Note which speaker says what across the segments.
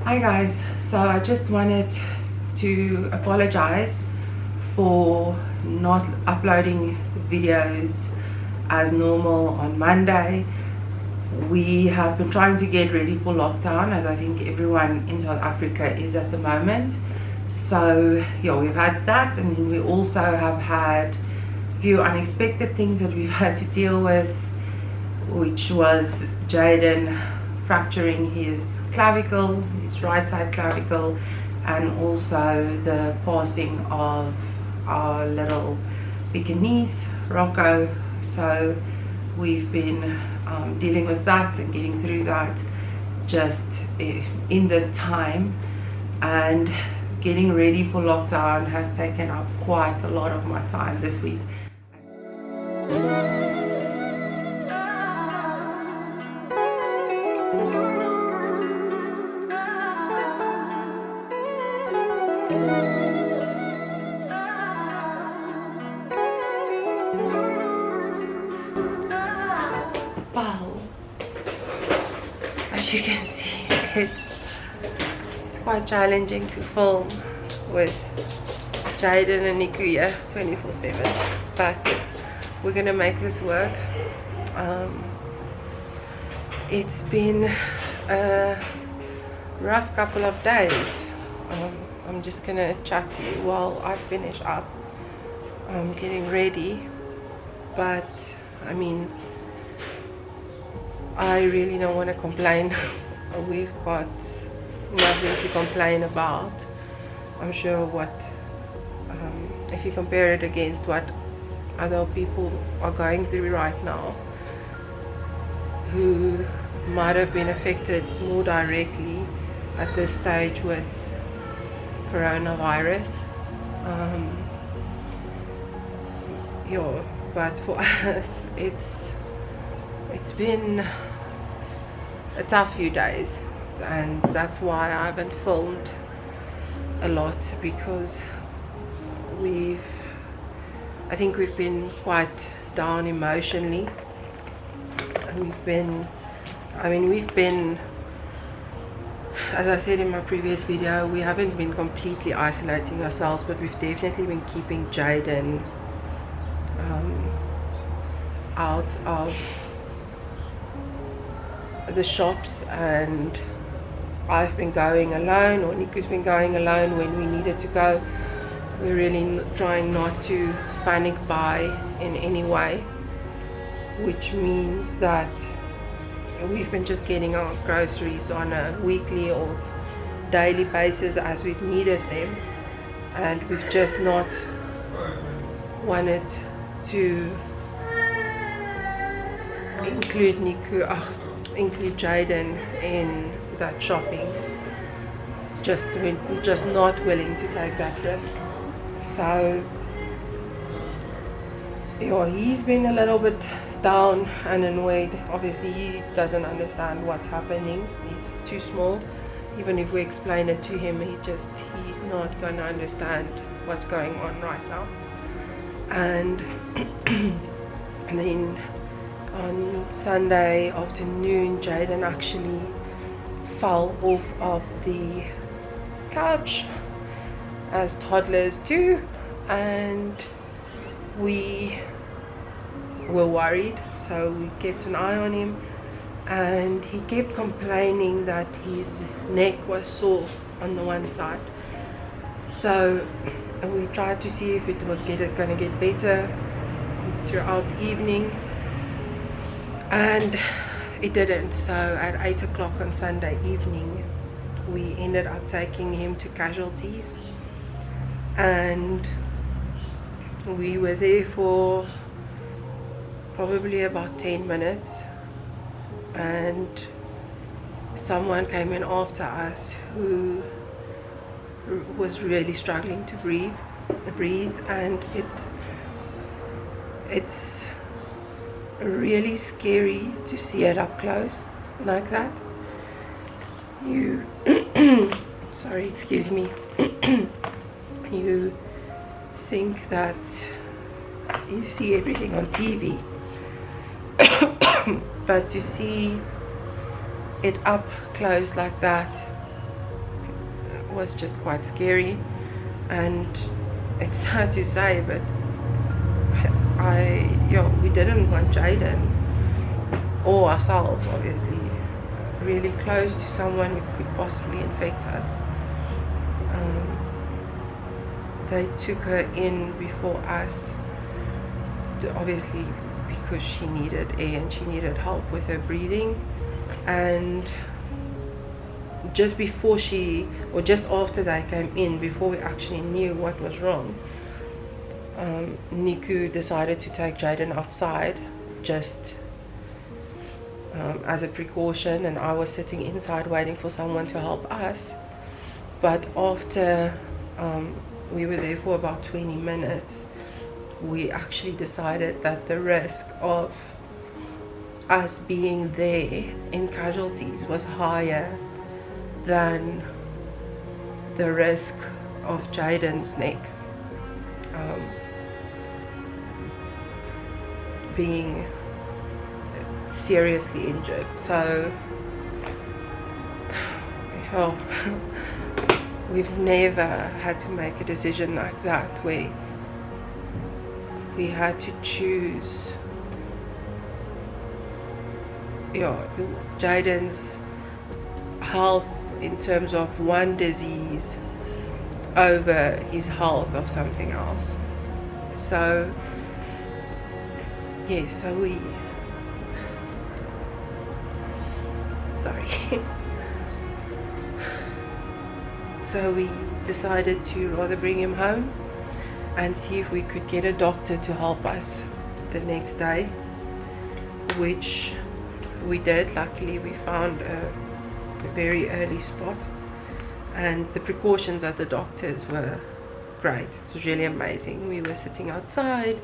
Speaker 1: Hi guys, so I just wanted to apologize for not uploading videos as normal on Monday. We have been trying to get ready for lockdown, as I think everyone in South Africa is at the moment. So yeah, we've had that, and then we also have had a few unexpected things that we've had to deal with, which was Jaden fracturing his clavicle, his right side clavicle, and also the passing of our little Pekingese, Rocco. So we've been dealing with that and getting through that just in this time, and getting ready for lockdown has taken up quite a lot of my time this week. Wow, as you can see, it's quite challenging to film with Jaden and Nikuya 24/7, but we're gonna make this work. It's been a rough couple of days. I'm just gonna chat to you while I finish up. I'm getting ready, but I mean, I really don't want to complain. We've got nothing to complain about. I'm sure if you compare it against what other people are going through right now, who might have been affected more directly at this stage with coronavirus. Yeah, but for us, it's been a tough few days, and that's why I haven't filmed a lot, because I think we've been quite down emotionally. We've been, as I said in my previous video, we haven't been completely isolating ourselves, but we've definitely been keeping Jaden out of the shops, and I've been going alone, or Niku's been going alone when we needed to go. We're really trying not to panic buy in any way, which means that we've been just getting our groceries on a weekly or daily basis as we've needed them, and we've just not wanted to include include Jaden in that shopping. We're just not willing to take that risk. So yeah, he's been a little bit down and annoyed. Obviously he doesn't understand what's happening. He's too small. Even if we explain it to him, he's not going to understand what's going on right now. And then on Sunday afternoon, Jaden actually fell off of the couch, as toddlers do, and we were worried, so we kept an eye on him, and he kept complaining that his neck was sore on the one side. So we tried to see if it was going to get better throughout the evening, and it didn't. So at 8 o'clock on Sunday evening, we ended up taking him to casualties, and we were there for probably about 10 minutes, and someone came in after us who was really struggling to breathe, and it's really scary to see it up close like that. You sorry, excuse me. You think that you see everything on TV, but to see it up close like that was just quite scary, and it's sad to say, but we didn't want Jaden or ourselves, obviously, really close to someone who could possibly infect us. They took her in before us, obviously because she needed air and she needed help with her breathing. And just before just after they came in, before we actually knew what was wrong, Niku decided to take Jaden outside just as a precaution, and I was sitting inside waiting for someone to help us. But after we were there for about 20 minutes, we actually decided that the risk of us being there in casualties was higher than the risk of Jaden's neck being seriously injured. So we've never had to make a decision like that where we had to choose Jaden's health in terms of one disease over his health of something else. So yeah, so we decided to rather bring him home and see if we could get a doctor to help us the next day, which we did. Luckily we found a very early spot, and the precautions at the doctors were great. It was really amazing. We were sitting outside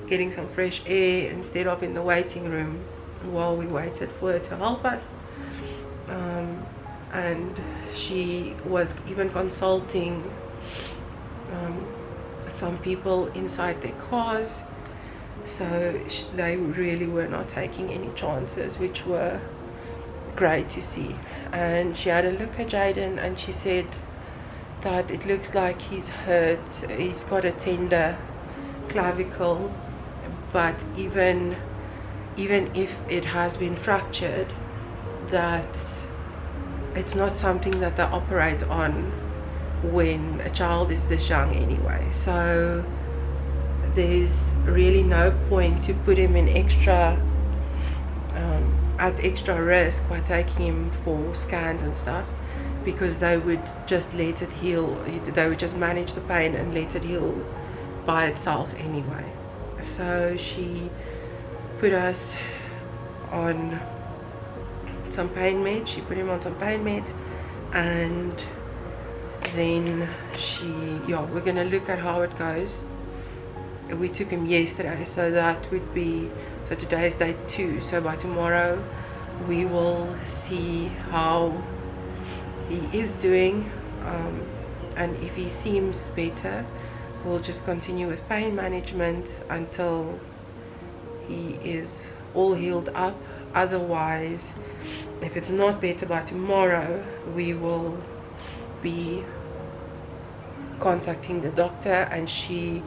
Speaker 1: getting some fresh air instead of in the waiting room while we waited for her to help us. And she was even consulting some people inside their cars, so they really were not taking any chances, which were great to see. And she had a look at Jaden and she said that it looks like he's hurt. He's got a tender clavicle, but even if it has been fractured, that it's not something that they operate on when a child is this young anyway. So there's really no point to put him in at extra risk by taking him for scans and stuff, because they would just let it heal. They would just manage the pain and let it heal by itself anyway. So she put us on some pain meds. She put him on some pain meds, and then we're gonna look at how it goes. We took him yesterday, so that would be, so today is day 2, so by tomorrow we will see how he is doing, and if he seems better, we'll just continue with pain management until he is all healed up. Otherwise, if it's not better by tomorrow, we will be contacting the doctor, and she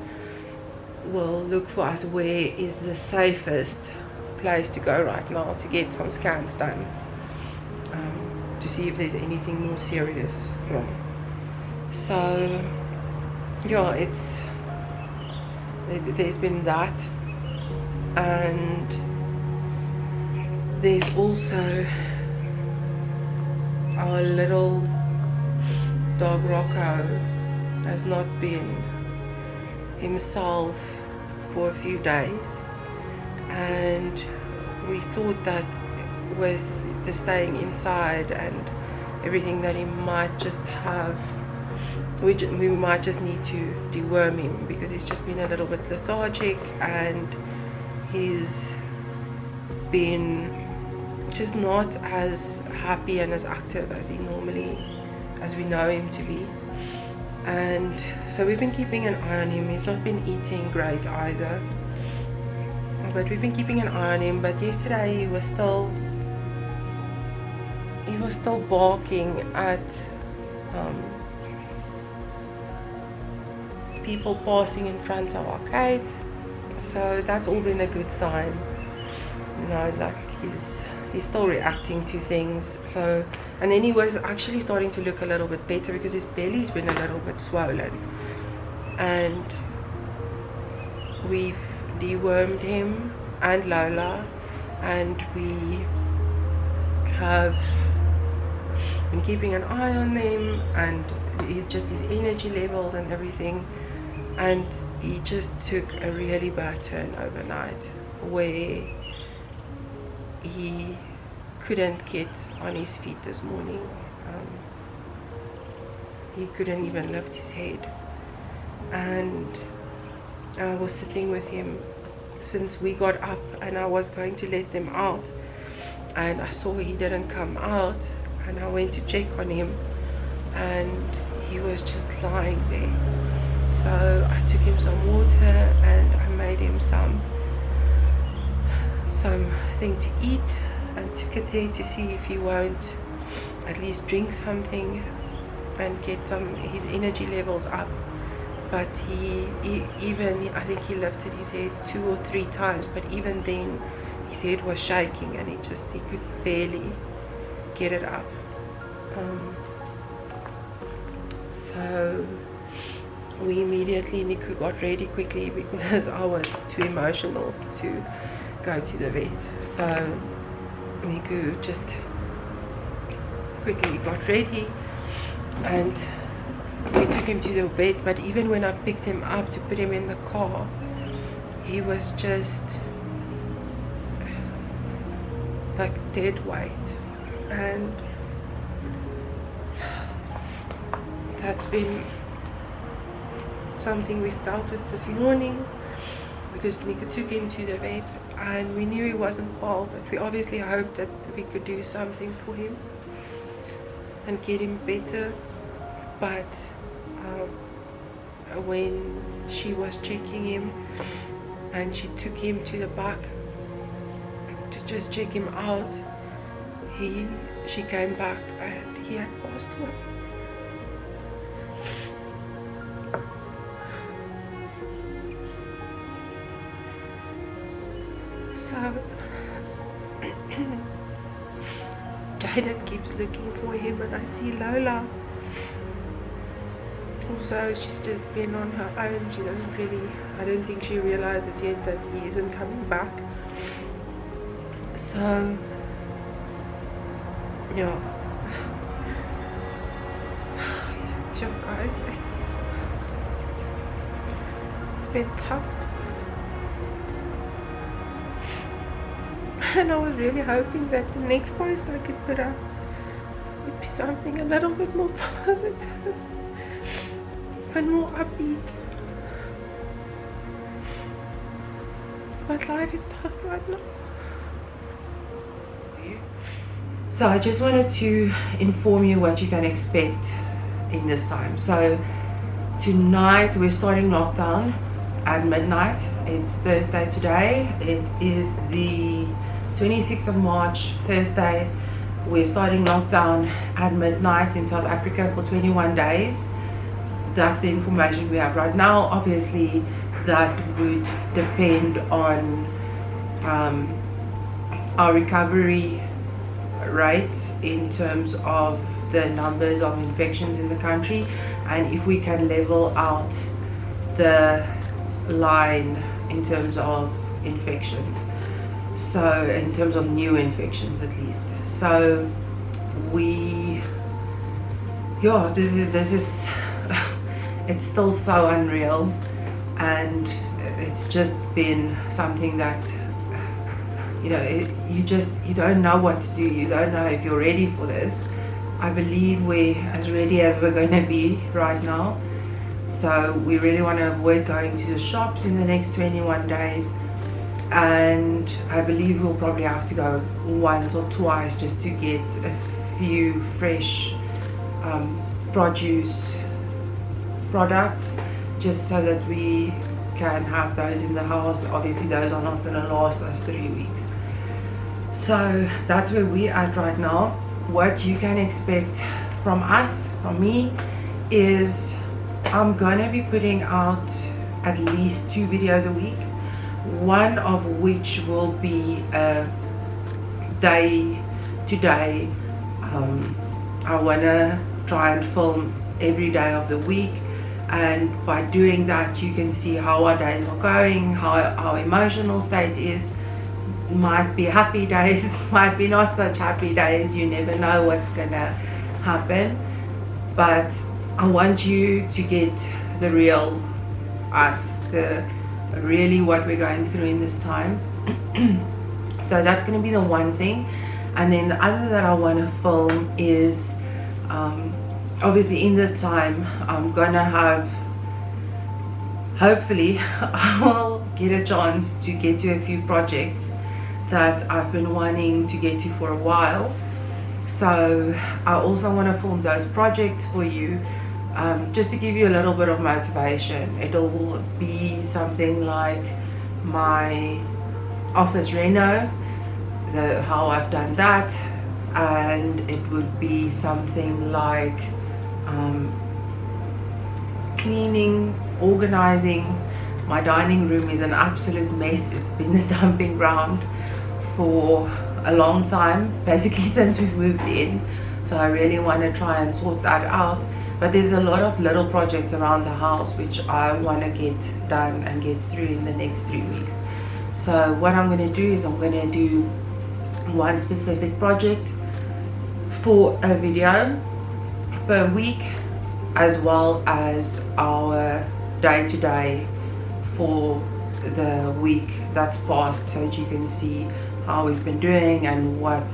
Speaker 1: will look for us where is the safest place to go right now to get some scans done, to see if there's anything more serious wrong. So yeah, there's been that, and there's also our little dog Rocco has not been himself for a few days, and we thought that with the staying inside and everything that he might just have, we might just need to deworm him, because he's just been a little bit lethargic and he's been just not as happy and as active as we know him to be. And so we've been keeping an eye on him. He's not been eating great either, but we've been keeping an eye on him. But yesterday he was still barking at people passing in front of our gate. So that's all been a good sign. You know, like he's still reacting to things. So, and then he was actually starting to look a little bit better because his belly's been a little bit swollen. And we've dewormed him and Lola, and we have been keeping an eye on them, and just his energy levels and everything. And he just took a really bad turn overnight where he couldn't get on his feet this morning. He couldn't even lift his head, and I was sitting with him since we got up, and I was going to let them out, and I saw he didn't come out, and I went to check on him, and he was just lying there. So I took him some water, and I made him something to eat, and took it there to see if he won't at least drink something and get his energy levels up. But he I think he lifted his head 2 or 3 times, but even then his head was shaking, and he could barely get it up. So we immediately, Niku got ready quickly because I was too emotional to go to the vet. So Niku just quickly got ready, and we took him to the vet. But even when I picked him up to put him in the car, he was just like dead weight, and that's been something we've dealt with this morning, because Nico took him to the vet and we knew he wasn't well, but we obviously hoped that we could do something for him and get him better. But when she was checking him and she took him to the back to just check him out, she came back and he had passed away. So Jaden keeps looking for him, and I see Lola. Also, she's just been on her own. She doesn't really, I don't think she realizes yet that he isn't coming back. So, yeah. So guys, it's been tough. And I was really hoping that the next post I could put up would be something a little bit more positive and more upbeat. But life is tough right now.
Speaker 2: So I just wanted to inform you what you can expect in this time. So tonight we're starting lockdown at midnight. It's Thursday today. It is the 26th of March, Thursday. We're starting lockdown at midnight in South Africa for 21 days. That's the information we have right now. Obviously, that would depend on our recovery rate in terms of the numbers of infections in the country, and if we can level out the line in terms of infections. So in terms of new infections at least. So this is it's still so unreal, and it's just been something that you don't know what to do. You don't know if you're ready for this. I believe we're as ready as we're going to be right now. So we really want to avoid going to the shops in the next 21 days. And I believe we'll probably have to go once or twice just to get a few fresh produce products, just so that we can have those in the house. Obviously those are not going to last us 3 weeks. So that's where we're at right now. What you can expect from us, from me, is I'm gonna be putting out at least 2 videos a week, one of which will be a day to day. I wanna try and film every day of the week, and by doing that you can see how our days are going, how our emotional state is. Might be happy days, might be not such happy days, you never know what's gonna happen, but I want you to get the real us, the really what we're going through in this time. So that's going to be the one thing. And then the other that I want to film is obviously in this time I'm gonna have, hopefully I will get a chance to get to a few projects that I've been wanting to get to for a while. So I also want to film those projects for you, just to give you a little bit of motivation. It'll be something like my office reno, how I've done that, and it would be something like cleaning, organizing. My dining room is an absolute mess. It's been a dumping ground for a long time, basically since we moved in, so I really want to try and sort that out. But there's a lot of little projects around the house which I want to get done and get through in the next 3 weeks. So what I'm going to do is I'm going to do one specific project for a video per week, as well as our day-to-day for the week that's passed, so that you can see how we've been doing and what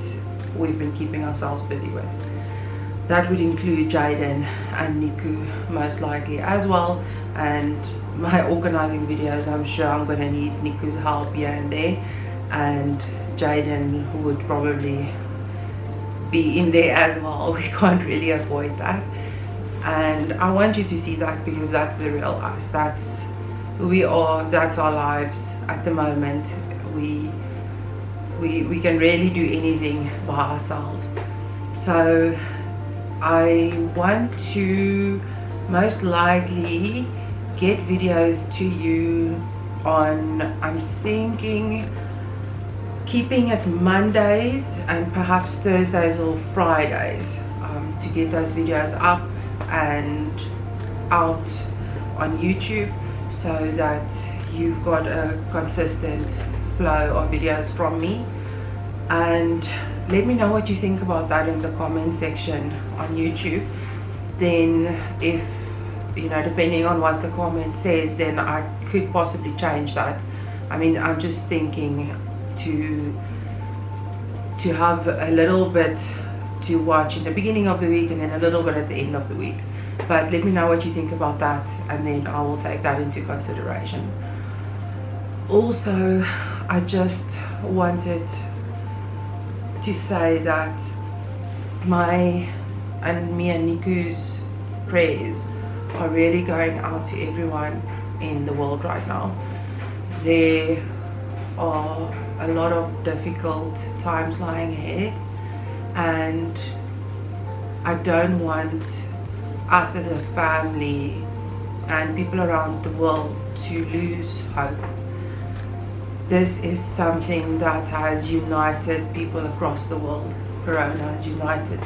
Speaker 2: we've been keeping ourselves busy with. That would include Jaden and Niku most likely as well, and my organizing videos, I'm sure I'm going to need Niku's help here and there, and Jaden would probably be in there as well. We can't really avoid that, and I want you to see that because that's the real us. That's who we are, that's our lives at the moment. We can really do anything by ourselves. So I want to most likely get videos to you on, I'm thinking keeping it Mondays and perhaps Thursdays or Fridays, to get those videos up and out on YouTube, so that you've got a consistent flow of videos from me. And let me know what you think about that in the comment section on YouTube. Then if, you know, depending on what the comment says, then I could possibly change that. I mean, I'm just thinking to have a little bit to watch in the beginning of the week and then a little bit at the end of the week. But let me know what you think about that, and then I will take that into consideration. Also, I just wanted to say that me and Niku's prayers are really going out to everyone in the world right now. There are a lot of difficult times lying ahead, and I don't want us as a family and people around the world to lose hope. This is something that has united people across the world. Corona has united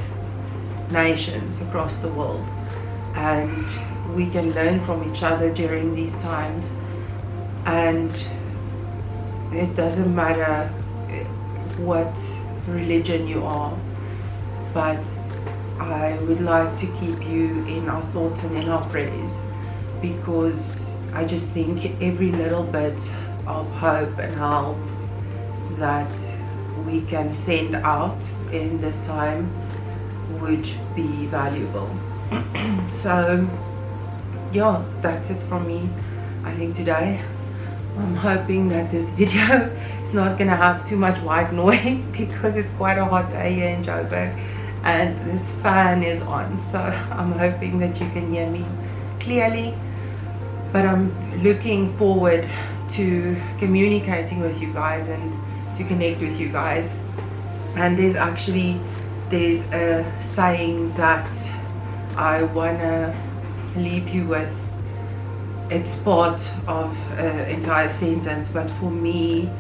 Speaker 2: nations across the world, and we can learn from each other during these times. And it doesn't matter what religion you are, but I would like to keep you in our thoughts and in our prayers, because I just think every little bit of hope and help that we can send out in this time would be valuable. So yeah, that's it from me, I think, today. I'm hoping that this video is not gonna have too much white noise because it's quite a hot day here in Joburg and this fan is on, so I'm hoping that you can hear me clearly. But I'm looking forward to communicating with you guys and to connect with you guys. And there's a saying that I wanna leave you with, it's part of an entire sentence, but for me,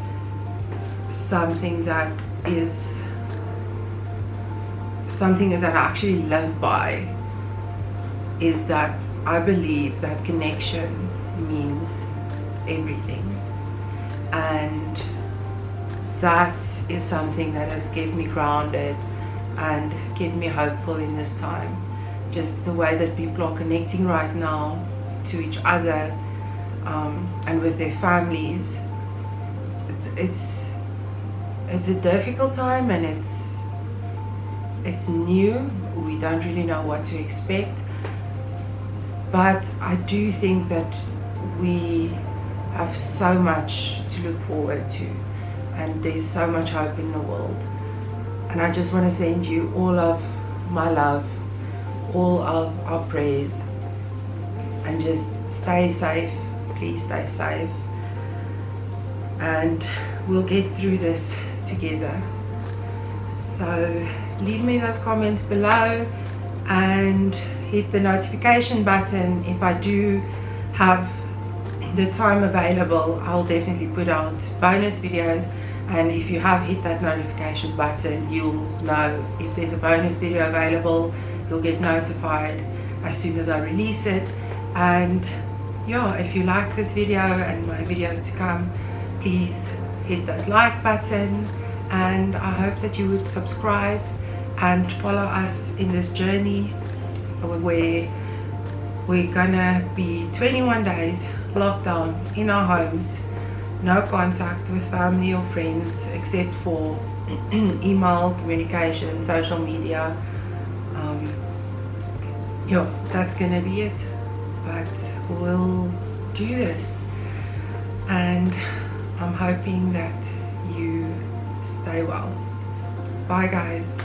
Speaker 2: something that is something that I actually live by is that I believe that connection means everything, and that is something that has kept me grounded and kept me hopeful in this time. Just the way that people are connecting right now to each other, and with their families. It's a difficult time, and it's new. We don't really know what to expect, but I do think that we have so much to look forward to, and there's so much hope in the world. And I just want to send you all of my love, all of our prayers, and just stay safe. Please stay safe, and we'll get through this together. So leave me those comments below and hit the notification button. If I do have the time available, I'll definitely put out bonus videos, and if you have hit that notification button, you'll know if there's a bonus video available. You'll get notified as soon as I release it. And yeah, if you like this video and my videos to come, please hit that like button, and I hope that you would subscribe and follow us in this journey where we're gonna be 21 days locked down in our homes, no contact with family or friends except for email communication, social media. Yeah, that's gonna be it, but we'll do this, and I'm hoping that you stay well. Bye guys.